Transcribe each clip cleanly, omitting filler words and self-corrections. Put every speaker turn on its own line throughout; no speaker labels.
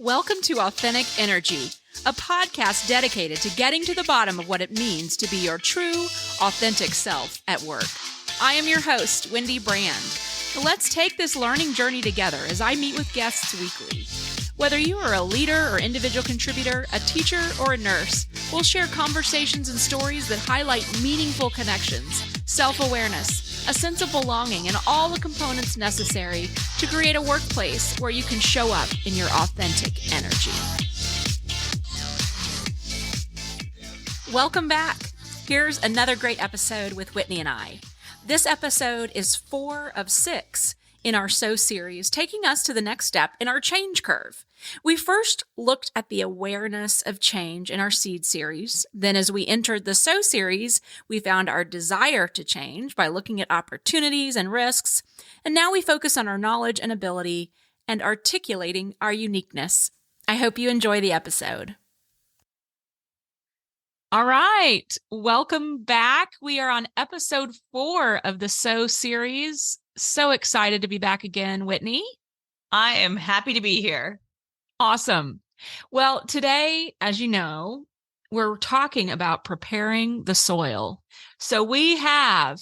Welcome to Authentic Energy, a podcast dedicated to getting to the bottom of what it means to be your true, authentic self at work. I am your host, Wendy Brand. Let's take this learning journey together as I meet with guests weekly. Whether you are a leader or individual contributor, a teacher or a nurse, we'll share conversations and stories that highlight meaningful connections, self-awareness, a sense of belonging, and all the components necessary to create a workplace where you can show up in your authentic energy. Welcome back. Here's another great episode with Whitney and I. This episode is 4 of 6 in our Sow Series, taking us to the next step in our change curve. We first looked at the awareness of change in our Seed Series. Then as we entered the Sow Series, we found our desire to change by looking at opportunities and risks. And now we focus on our knowledge and ability and articulating our uniqueness. I hope you enjoy the episode. All right. Welcome back. We are on episode 4 of the Sow Series. So excited to be back again, Whitney.
I am happy to be here.
Awesome. Well, today, as you know, we're talking about preparing the soil. So we have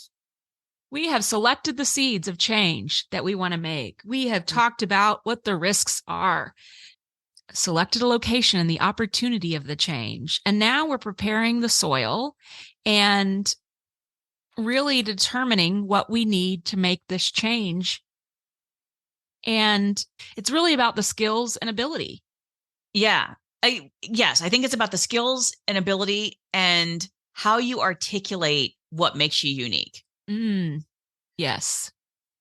selected the seeds of change that we want to make. We have talked about what the risks are, selected a location and the opportunity of the change. And now we're preparing the soil and really determining what we need to make this change. And it's really about the skills and ability.
Yeah. I think it's about the skills and ability and how you articulate what makes you unique.
Yes.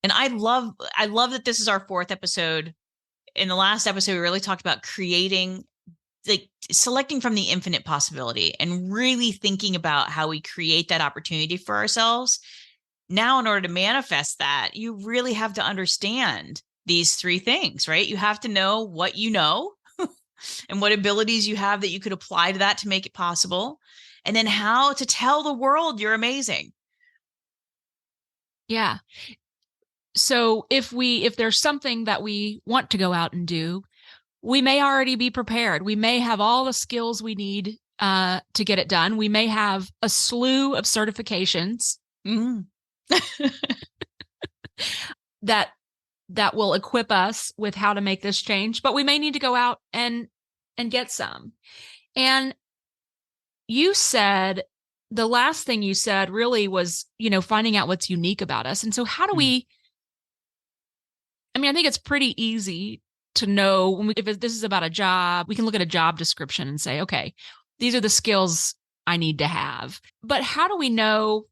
And I love that this is our 4th episode. In the last episode, we really talked about creating, like selecting from the infinite possibility and really thinking about how we create that opportunity for ourselves. Now, in order to manifest that, you really have to understand these 3 things, right? You have to know what you know and what abilities you have that you could apply to that to make it possible. And then how to tell the world you're amazing.
Yeah. So if there's something that we want to go out and do, we may already be prepared. We may have all the skills we need to get it done. We may have a slew of certifications that will equip us with how to make this change, but we may need to go out and get some. And you said, the last thing you said really was, finding out what's unique about us. And so how do we, I think it's pretty easy to know if this is about a job, we can look at a job description and say, okay, these are the skills I need to have. But how do we know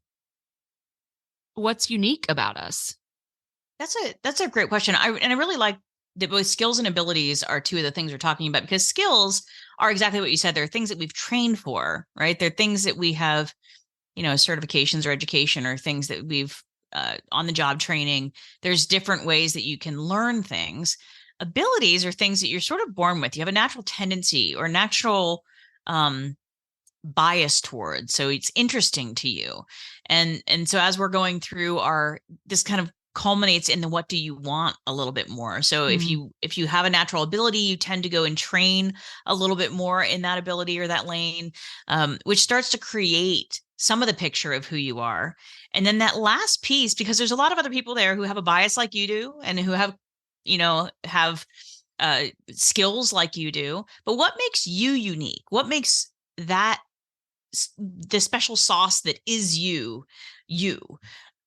what's unique about us?
That's a great question. I really like that both skills and abilities are 2 of the things we're talking about, because skills are exactly what you said. They're things that we've trained for, right? They're things that we have, certifications or education or things that we've on the job training. There's different ways that you can learn things. Abilities are things that you're sort of born with. You have a natural tendency or natural bias towards. So it's interesting to you. And so as we're going through this kind of culminates in the what do you want a little bit more. So if you have a natural ability, you tend to go and train a little bit more in that ability or that lane, which starts to create some of the picture of who you are. And then that last piece, because there's a lot of other people there who have a bias like you do and who have skills like you do. But what makes you unique? What makes that the special sauce that is you?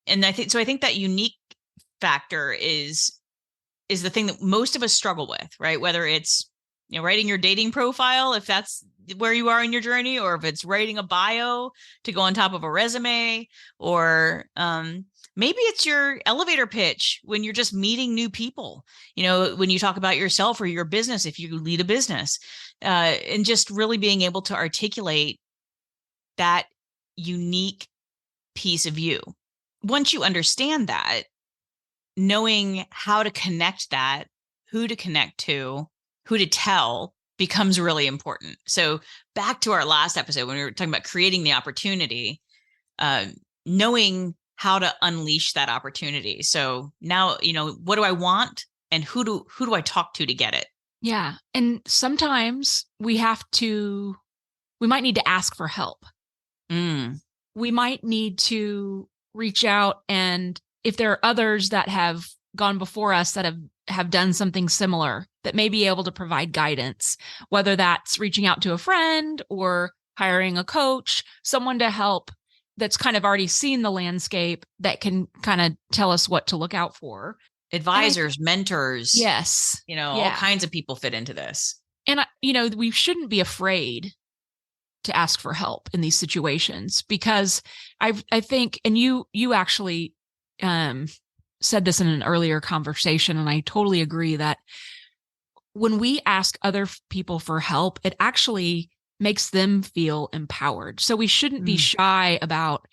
And I think that unique factor is the thing that most of us struggle with, right? Whether it's, writing your dating profile, if that's where you are in your journey, or if it's writing a bio to go on top of a resume, or maybe it's your elevator pitch when you're just meeting new people, when you talk about yourself or your business, if you lead a business, and just really being able to articulate that unique piece of you. Once you understand that, knowing how to connect that, who to connect to, who to tell becomes really important. So back to our last episode, when we were talking about creating the opportunity, knowing how to unleash that opportunity. So now, what do I want and who do I talk to get it?
Yeah. And sometimes we might need to ask for help.
Mm.
We might need to reach out, and if there are others that have gone before us that have done something similar that may be able to provide guidance, whether that's reaching out to a friend or hiring a coach, someone to help that's kind of already seen the landscape that can kind of tell us what to look out for. And I
Advisors, mentors,
yes.
all
Yeah.
kinds of people fit into this.
And we shouldn't be afraid to ask for help in these situations, because I think, and you actually um said this in an earlier conversation, and I totally agree that when we ask other people for help, it actually makes them feel empowered. So we shouldn't be
Mm.
shy about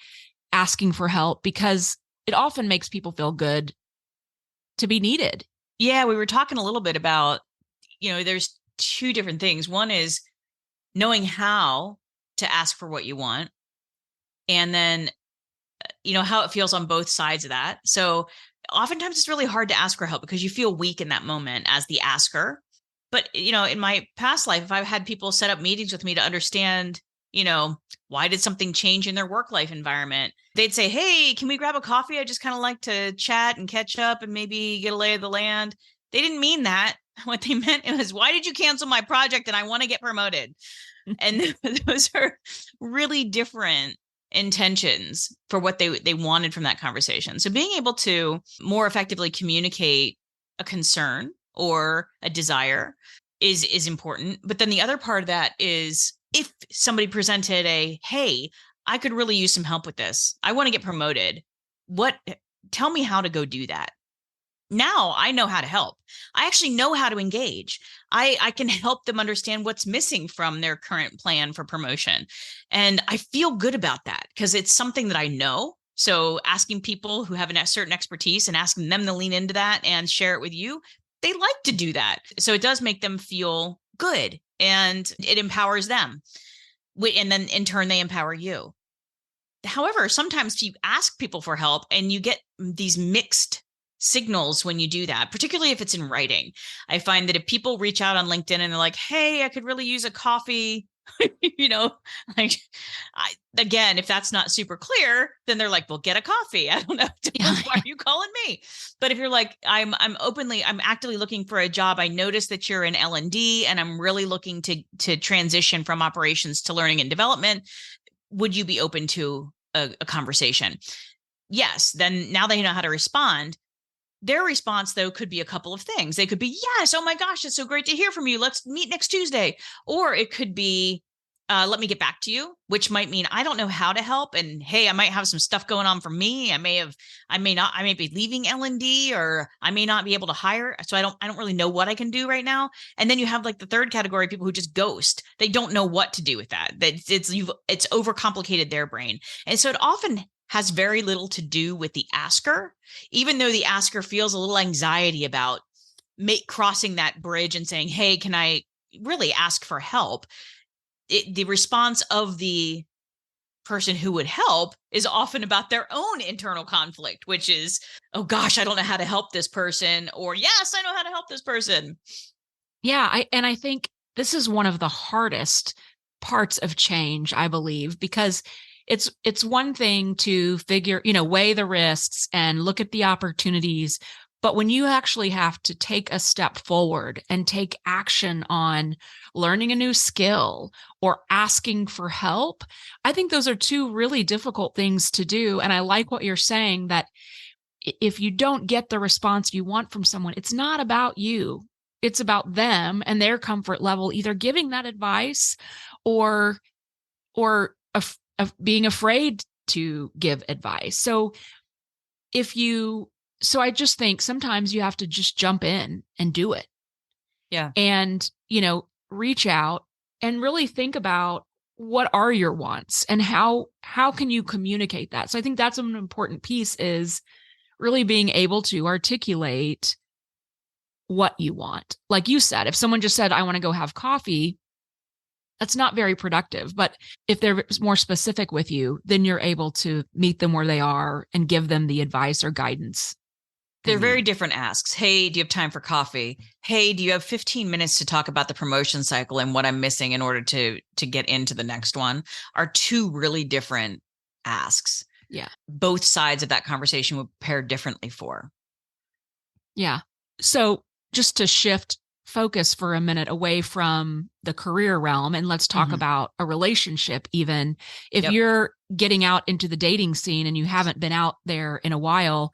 asking for help, because it often makes people feel good to be needed.
Yeah, we were talking a little bit about, there's two different things. One is knowing how to ask for what you want, and then how it feels on both sides of that. So oftentimes it's really hard to ask for help because you feel weak in that moment as the asker. But in my past life, if I've had people set up meetings with me to understand, why did something change in their work life environment, they'd say, hey, can we grab a coffee? I just kind of like to chat and catch up and maybe get a lay of the land. They didn't mean that. What they meant was, why did you cancel my project and I want to get promoted? And those are really different intentions for what they wanted from that conversation. So being able to more effectively communicate a concern or a desire is important. But then the other part of that is, if somebody presented a, hey, I could really use some help with this, I want to get promoted, what tell me how to go do that. Now I know how to help. I actually know how to engage. I can help them understand what's missing from their current plan for promotion. And I feel good about that because it's something that I know. So asking people who have a certain expertise and asking them to lean into that and share it with you, they like to do that. So it does make them feel good and it empowers them. And then in turn, they empower you. However, sometimes you ask people for help and you get these mixed signals when you do that, particularly if it's in writing. I find that if people reach out on LinkedIn and they're like, hey, I could really use a coffee, you know, like, again, if that's not super clear, then they're like, well, get a coffee. I don't know.
Yeah.
Why are you calling me? But if you're like, I'm actively looking for a job. I noticed that you're in L&D and I'm really looking to transition from operations to learning and development. Would you be open to a conversation? Yes. Then now they know how to respond. Their response, though, could be a couple of things. They could be, yes, oh my gosh, it's so great to hear from you. Let's meet next Tuesday. Or it could be, let me get back to you, which might mean I don't know how to help. And hey, I might have some stuff going on for me. I may be leaving L&D, or I may not be able to hire. So I don't really know what I can do right now. And then you have like the third category, people who just ghost. They don't know what to do with that. It's overcomplicated their brain. And so it often has very little to do with the asker, even though the asker feels a little anxiety about crossing that bridge and saying, hey, can I really ask for help? The response of the person who would help is often about their own internal conflict, which is, oh gosh, I don't know how to help this person, or yes, I know how to help this person.
Yeah, I think this is one of the hardest parts of change, I believe, because it's one thing to weigh the risks and look at the opportunities, but when you actually have to take a step forward and take action on learning a new skill or asking for help, I think those are two really difficult things to do. And I like what you're saying, that if you don't get the response you want from someone, it's not about you. It's about them and their comfort level, either giving that advice or being afraid to give advice. So I just think sometimes you have to just jump in and do it,
Yeah.
and reach out and really think about what are your wants and how can you communicate that. So I think that's an important piece, is really being able to articulate what you want. Like you said, if someone just said, I want to go have coffee, that's not very productive. But if they're more specific with you, then you're able to meet them where they are and give them the advice or guidance I
They're very
mean,
different asks. Hey, do you have time for coffee? Hey, do you have 15 minutes to talk about the promotion cycle and what I'm missing in order to get into the next one? Are two really different asks.
yeah.
Both sides of that conversation would prepare differently for.
Yeah. So just to shift focus for a minute away from the career realm and let's talk
Mm-hmm.
about a relationship even. If
Yep.
you're getting out into the dating scene and you haven't been out there in a while,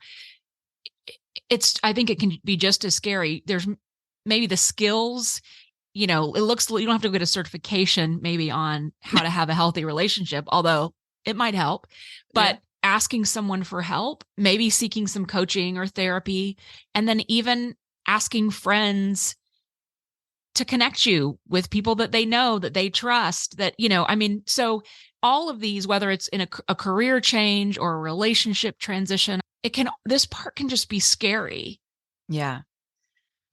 I think it can be just as scary. There's maybe the skills, it looks you don't have to get a certification maybe on how to have a healthy relationship, although it might help.
Yeah.
But asking someone for help, maybe seeking some coaching or therapy, and then even asking friends to connect you with people that they know, that they trust, so all of these, whether it's in a career change or a relationship transition, this part can just be scary.
Yeah.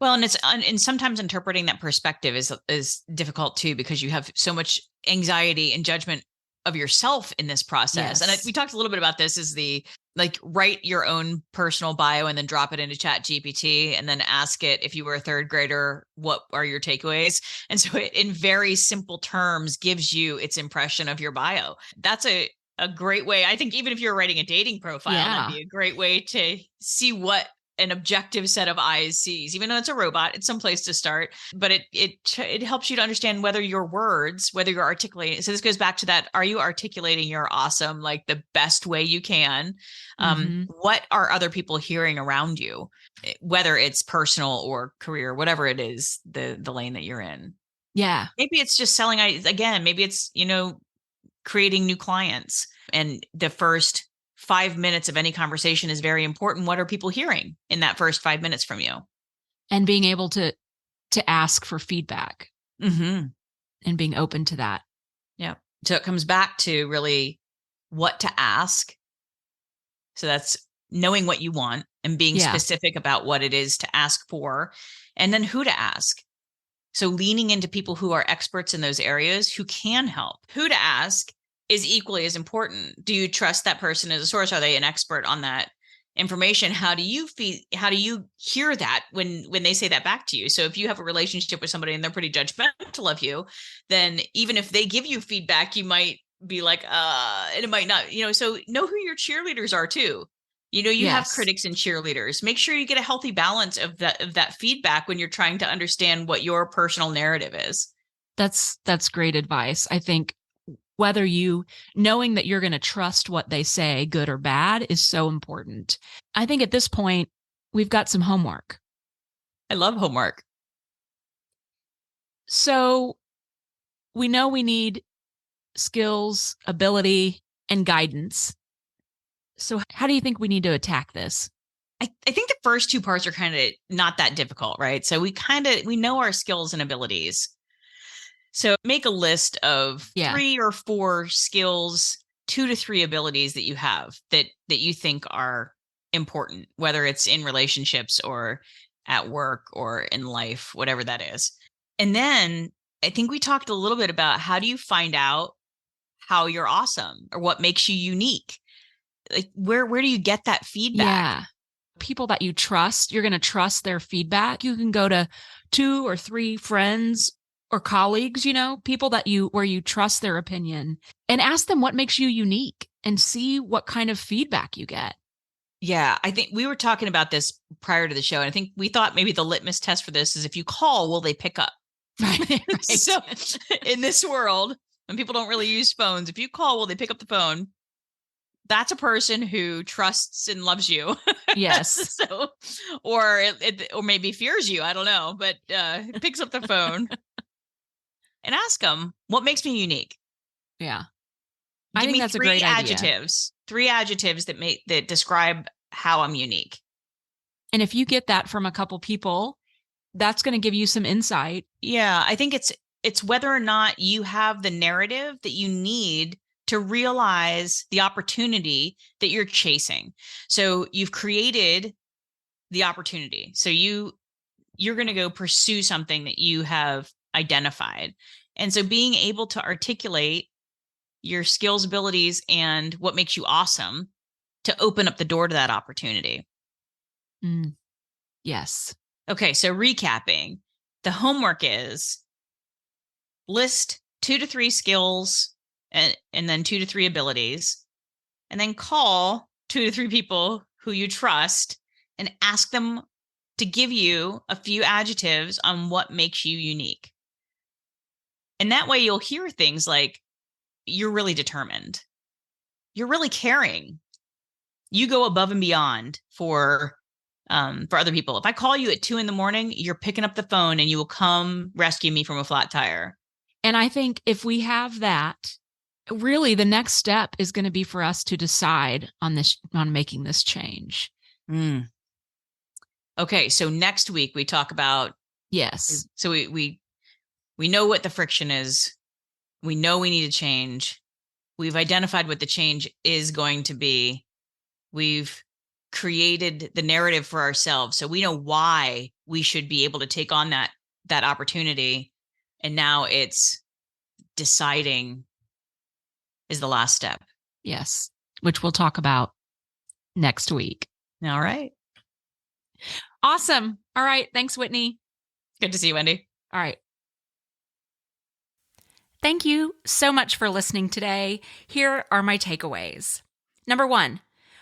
Well, and sometimes interpreting that perspective is difficult too because you have so much anxiety and judgment of yourself in this process. And we
Yes.
talked a little bit about this is the like write your own personal bio and then drop it into Chat GPT and then ask it if you were a third grader, what are your takeaways? And so it in very simple terms gives you its impression of your bio. That's a great way. I think even if you're writing a dating profile, that'd
Yeah.
be a great way to see what an objective set of eyes sees. Even though it's a robot, it's some place to start, but it helps you to understand whether your words, whether you're articulating. So this goes back to that: are you articulating your awesome like the best way you can?
Mm-hmm.
What are other people hearing around you, whether it's personal or career, whatever it is, the lane that you're in?
Yeah.
Maybe it's just selling again. Maybe it's creating new clients. And the first 5 minutes of any conversation is very important. What are people hearing in that first 5 minutes from you?
And being able to ask for feedback
Mm-hmm.
and being open to that.
Yeah. So it comes back to really what to ask. So that's knowing what you want and being
Yeah.
specific about what it is to ask for, and then who to ask. So leaning into people who are experts in those areas who can help. Who to ask is equally as important. Do you trust that person as a source? Are they an expert on that information? How do you feel? How do you hear that when they say that back to you? So if you have a relationship with somebody and they're pretty judgmental of you, then even if they give you feedback, you might be like, and it might not, so know who your cheerleaders are too. You have
Yes.
critics and cheerleaders. Make sure you get a healthy balance of that feedback when you're trying to understand what your personal narrative is.
That's great advice. I think knowing that you're going to trust what they say, good or bad, is so important. I think at this point, we've got some homework.
I love homework.
So we know we need skills, ability, and guidance. So how do you think we need to attack this?
I think the first two parts are kind of not that difficult, right? So we know our skills and abilities. So make a list of
Yeah.
3 or 4 skills, 2 to 3 abilities that you have that you think are important, whether it's in relationships or at work or in life, whatever that is. And then I think we talked a little bit about how do you find out how you're awesome or what makes you unique? Like where do you get that feedback?
Yeah. People that you trust, you're going to trust their feedback. You can go to 2 or 3 friends or colleagues, people where you trust their opinion and ask them what makes you unique and see what kind of feedback you get.
Yeah, I think we were talking about this prior to the show, and I think we thought maybe the litmus test for this is if you call, will they pick up?
Right. Right.
So in this world, when people don't really use phones, if you call, will they pick up the phone? That's a person who trusts and loves you.
Yes.
So, or maybe fears you. I don't know, but picks up the phone and ask them what makes me unique.
Yeah. I
Give
think
me
that's a great idea.
three adjectives that describe how I'm unique.
And if you get that from a couple people, that's going to give you some insight.
Yeah, I think it's whether or not you have the narrative that you need to realize the opportunity that you're chasing. So you've created the opportunity. So you're going to go pursue something that you have identified. And so being able to articulate your skills, abilities, and what makes you awesome to open up the door to that opportunity.
Yes.
Okay, so recapping, the homework is list 2 to 3 skills and then 2 to 3 abilities, and then call 2 to 3 people who you trust and ask them to give you a few adjectives on what makes you unique. And that way you'll hear things like, you're really determined, you're really caring, you go above and beyond for other people. If I call you at 2 a.m, you're picking up the phone and you will come rescue me from a flat tire.
And I think if we have that, really the next step is going to be for us to decide on making this change.
Okay, so next week we talk about,
yes.
So we know what the friction is. We know we need to change. We've identified what the change is going to be. We've created the narrative for ourselves, so we know why we should be able to take on that opportunity. And now it's deciding is the last step.
Yes, which we'll talk about next week.
All right.
Awesome. All right. Thanks, Whitney.
Good to see you, Wendy.
All right. Thank you so much for listening today. Here are my takeaways. Number 1,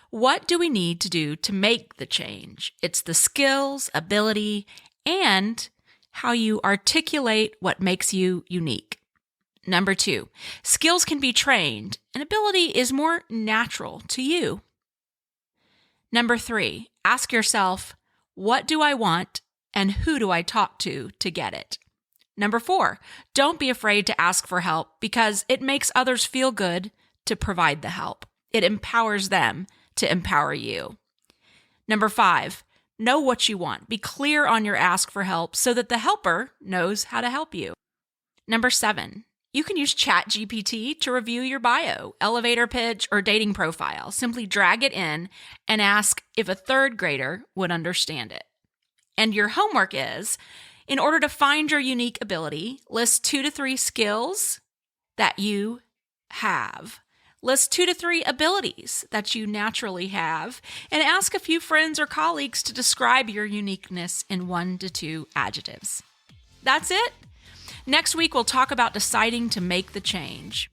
what do we need to do to make the change? It's the skills, ability, and how you articulate what makes you unique. Number 2, skills can be trained, and ability is more natural to you. Number 3, ask yourself, what do I want and who do I talk to get it? Number 4, don't be afraid to ask for help because it makes others feel good to provide the help. It empowers them to empower you. Number 5, know what you want. Be clear on your ask for help so that the helper knows how to help you. Number 7, you can use ChatGPT to review your bio, elevator pitch, or dating profile. Simply drag it in and ask if a 3rd grader would understand it. And your homework is, in order to find your unique ability, list 2 to 3 skills that you have. List 2 to 3 abilities that you naturally have, and ask a few friends or colleagues to describe your uniqueness in 1 to 2 adjectives. That's it. Next week, we'll talk about deciding to make the change.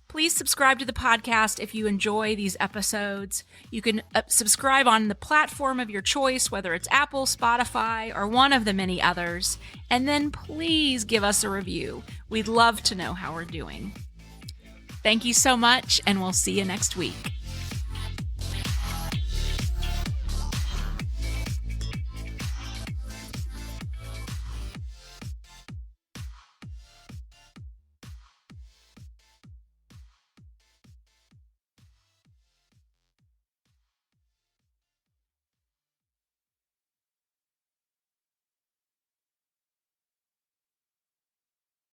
Please subscribe to the podcast if you enjoy these episodes. You can subscribe on the platform of your choice, whether it's Apple, Spotify, or one of the many others. And then please give us a review. We'd love to know how we're doing. Thank you so much, and we'll see you next week.